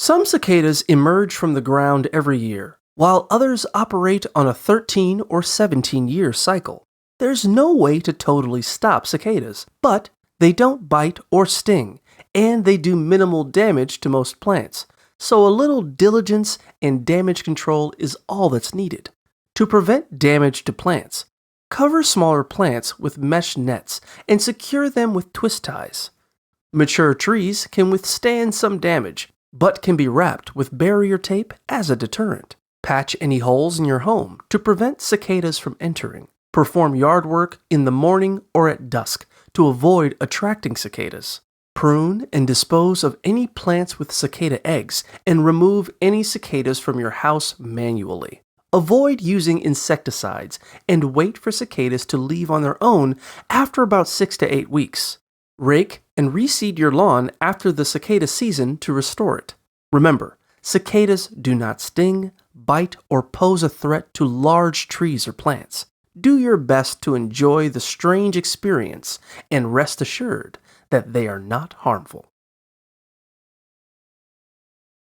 Some cicadas emerge from the ground every year, while others operate on a 13 or 17-year cycle. There's no way to totally stop cicadas, but they don't bite or sting, and they do minimal damage to most plants, so a little diligence and damage control is all that's needed. To prevent damage to plants, cover smaller plants with mesh nets and secure them with twist ties. Mature trees can withstand some damage, but can be wrapped with barrier tape as a deterrent. Patch any holes in your home to prevent cicadas from entering. Perform yard work in the morning or at dusk to avoid attracting cicadas. Prune and dispose of any plants with cicada eggs and remove any cicadas from your house manually. Avoid using insecticides and wait for cicadas to leave on their own after about 6 to 8 weeks. Rake and reseed your lawn after the cicada season to restore it. Remember, cicadas do not sting, bite, or pose a threat to large trees or plants. Do your best to enjoy the strange experience and rest assured that they are not harmful.